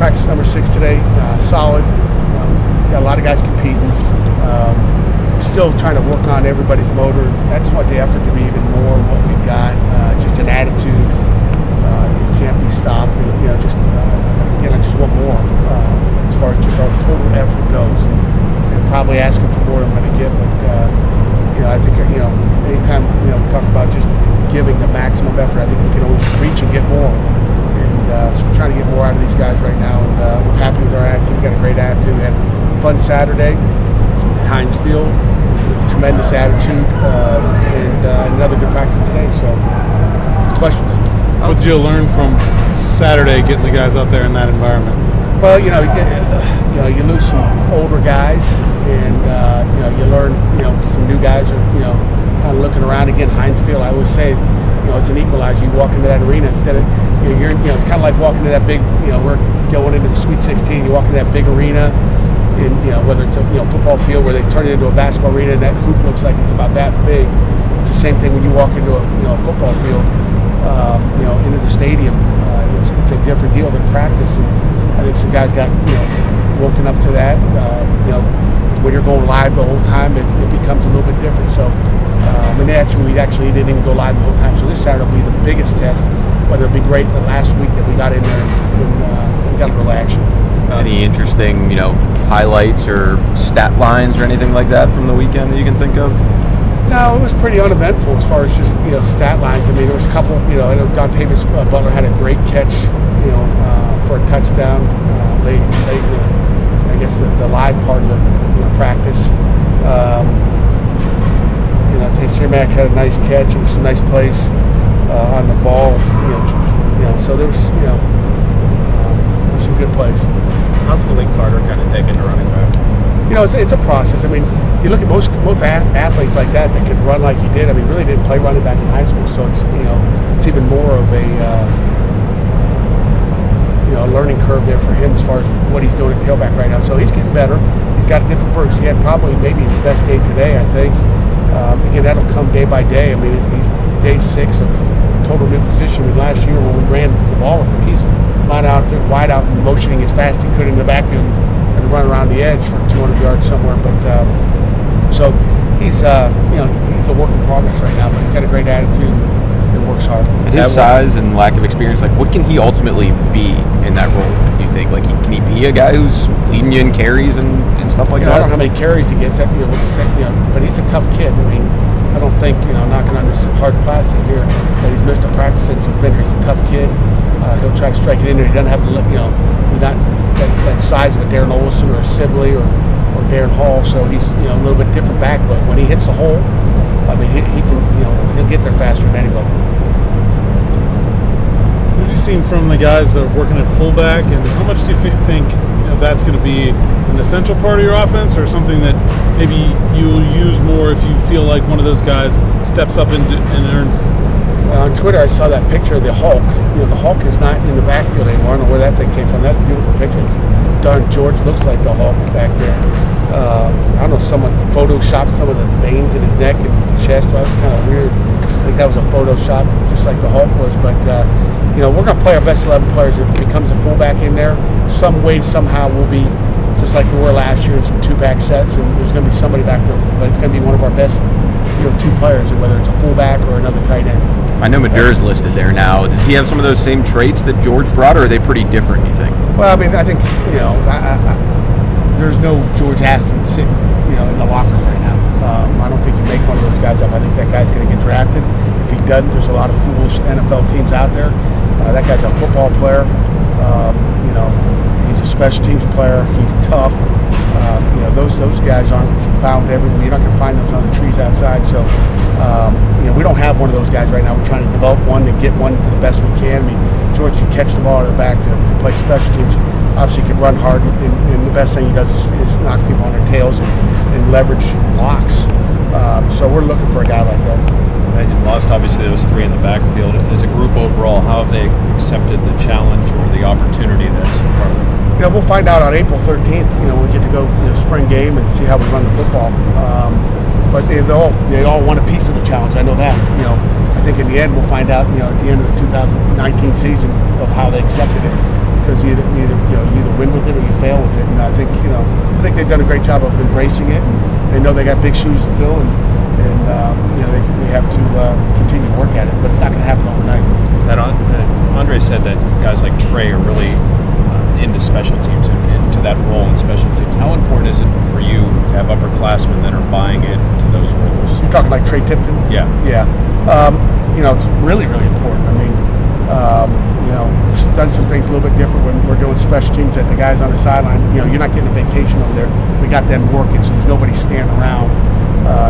practice number 6 today, solid. Got a lot of guys competing. Still trying to work on everybody's motor. I just want the effort to be even more what we got. Just an attitude. You can't be stopped. And just again, I just want more as far as just our total effort goes. And probably asking for more than I'm going to get, but I think anytime we talk about just giving the maximum effort, I think we can always reach and get more. And so we're trying to get more out of these guys right now, and we're happy with our attitude. We got a great attitude. We had a fun Saturday at Heinz Field. Tremendous attitude, and another good practice today. So, questions? What did you learn from Saturday, getting the guys out there in that environment? Well, you lose some older guys, and you learn, some new guys are, kind of looking around. Again, Heinz Field, I always say, it's an equalizer. You walk into that arena instead of, it's kind of like walking into that big, we're going into the Sweet 16. You walk into that big arena, and whether it's a football field where they turn it into a basketball arena and that hoop looks like it's about that big. It's the same thing when you walk into a football field, into the stadium. It's a different deal than practice, and I think some guys got woken up to that. When you're going live the whole time, it becomes a little bit different. So, we actually didn't even go live the whole time. So this Saturday will be the biggest test. But it'll be great the last week that we got in there and got a little action. Any interesting, highlights or stat lines or anything like that from the weekend that you can think of? No, it was pretty uneventful as far as just stat lines. I mean, there was a couple. I know Dontavius Butler had a great catch, for a touchdown late in the live part of the practice. Tayseer Mack had a nice catch. It was some nice plays on the ball. So there was some good plays. How's Malik Carter kind of taking to running back? It's a process. I mean, you look at most athletes like that could run like he did. I mean, really didn't play running back in high school, so it's it's even more of a learning curve there for him as far as what he's doing at tailback right now. So he's getting better. He's got different bursts. He had probably maybe his best day today, I think. Again, that'll come day by day. I mean, he's day 6 of total new position. And last year when we ran the ball with him, he's wide out and motioning as fast as he could in the backfield and run around the edge for 200 yards somewhere. But so he's he's a work in progress right now, but he's got a great attitude and works hard. At his size and lack of experience, what can he ultimately be in that role, do you think? Can he be a guy who's leading you in carries and stuff like that? I don't know how many carries he gets. We'll just say, but he's a tough kid. I mean, I don't think, knocking on this hard plastic here, that he's missed a practice since he's been here. He's a tough kid. He'll try to strike it in there. He doesn't have, he's not that size of a Darren Olsen or a Sibley or Darren Hall, so he's, a little bit different back. But when he hits the hole, I mean, he can, he'll get there faster than anybody. What have you seen from the guys that are working at fullback, and how much do you think that's going to be an essential part of your offense, or something that maybe you'll use more if you feel like one of those guys steps up and earns it? On Twitter, I saw that picture of the Hulk. The Hulk is not in the backfield anymore. I don't know where that thing came from. That's a beautiful picture. Darn George looks like the Hulk back there. I don't know if someone photoshopped some of the veins in his neck and chest. Well, that was kind of weird. I think that was a Photoshop, just like the Hulk was. But, we're going to play our best 11 players. If it becomes a fullback in there, some way, somehow, we'll be just like we were last year in some 2-back sets, and there's going to be somebody back there. But it's going to be one of our best 2 players, and whether it's a fullback or another tight end. I know Madur's listed there now. Does he have some of those same traits that George brought, or are they pretty different, you think? Well, I mean, I think, there's no George Aston sitting, in the locker room right now. I don't think you make one of those guys up. I think that guy's going to get drafted. If he doesn't, there's a lot of foolish NFL teams out there. That guy's a football player. He's a special teams player. He's tough. Those guys aren't found everywhere. You're not going to find those on the trees outside. So, we don't have one of those guys right now. We're trying to develop one and get one to the best we can. I mean, George can catch the ball out of the backfield. He can play special teams. Obviously, he can run hard. And the best thing he does is knock people on their tails and leverage blocks. So we're looking for a guy like that. Lost, obviously, those 3 in the backfield. As a group overall, how have they accepted the challenge or the opportunity that's in front of them? We'll find out on April 13th. We get to go spring game and see how we run the football. But they all want a piece of the challenge. I know that. I think in the end we'll find out. At the end of the 2019 season of how they accepted it. because you either win with it or you fail with it. And I think they've done a great job of embracing it, and they know they got big shoes to fill, and they have to continue to work at it. But it's not going to happen overnight. Andre said that guys like Trey are really into special teams and into that role in special teams. How important is it for you to have upperclassmen that are buying into those roles? You're talking like Trey Tipton? Yeah. Yeah. It's really, really important. I mean, we've done some things a little bit different when we're doing special teams that the guys on the sideline, you're not getting a vacation over there. We got them working, so there's nobody standing around.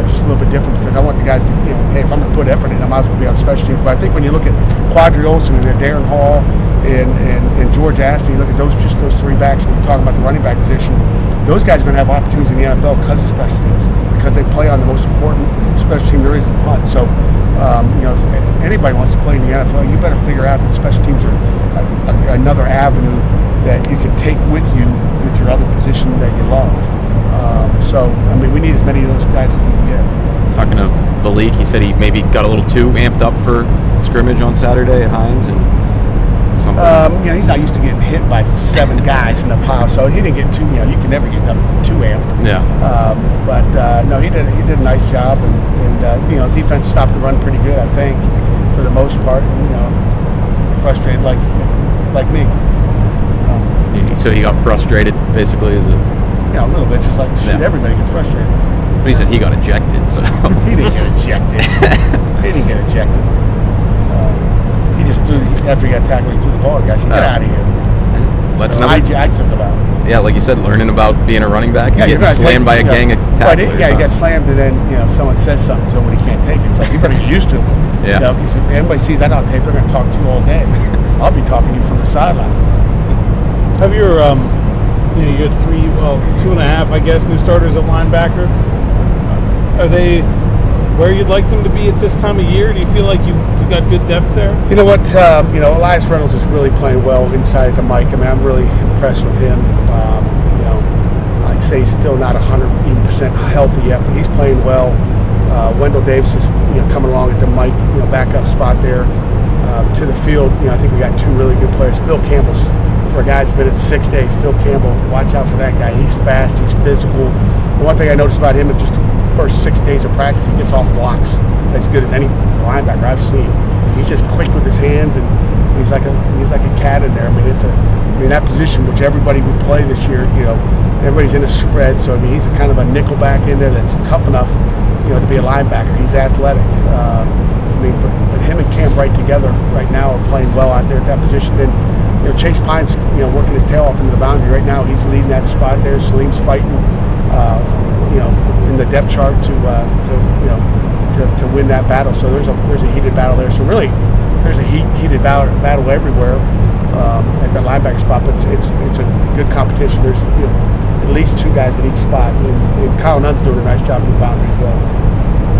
Just a little bit different because I want the guys to, hey, if I'm going to put effort in, I might as well be on special teams. But I think when you look at Quadri Olson and Darren Hall and George Aston, you look at those three backs, when we're talking about the running back position, those guys are going to have opportunities in the NFL because of special teams, because they play on the most important special team there is, the punt. So, if anybody wants to play in the NFL, you better figure out that special teams are another avenue that you can take with you with your other position that you love. We need as many of those guys as we can get. Talking to Malik, he said he maybe got a little too amped up for scrimmage on Saturday at Hines, and something. He's not used to getting hit by 7 guys in a pile, so he didn't get too. You can never get too amped. Yeah. No, he did a nice job, and defense stopped the run pretty good, I think, for the most part. Frustrated like me. So he got frustrated, basically, is it? Yeah, a little bit, just like everybody gets frustrated. But he said he got ejected, so he didn't get ejected. He just threw after he got tackled. He threw the ball. The guy said, "Get out of here." I took him out. Yeah, like you said, learning about being a running back, and getting slammed by a gang of tacklers. He got slammed, and then someone says something to him when he can't take it. It's like you better get used to it. Yeah. Because if anybody sees that on tape, they're going to talk to you all day. I'll be talking to you from the sideline. Have your you got 2.5, I guess, new starters at linebacker. Are they where you'd like them to be at this time of year? Do you feel like you got good depth there? You know what? Elias Reynolds is really playing well inside the mic. I mean, I'm really impressed with him. I'd say he's still not 100% healthy yet, but he's playing well. Wendell Davis is coming along at the mic, backup spot there. To the field, I think we got 2 really good players. Phil Campbell's, for a guy that's been at 6 days, Phil Campbell, watch out for that guy. He's fast, he's physical. The one thing I noticed about him in just the first 6 days of practice, he gets off blocks as good as any linebacker I've seen. He's just quick with his hands, and he's like a cat in there. I mean, that position, which everybody would play this year, everybody's in a spread. So he's a kind of a nickel back in there that's tough enough, to be a linebacker. He's athletic. But him and Cam Wright together right now are playing well out there at that position. And Chase Pine's working his tail off into the boundary right now. He's leading that spot there. Salim's fighting, in the depth chart to win that battle. So there's a heated battle there. So really, there's a heated battle everywhere at that linebacker spot. But it's a good competition. There's at least 2 guys at each spot, and Kyle Nunn's doing a nice job in the boundary as well.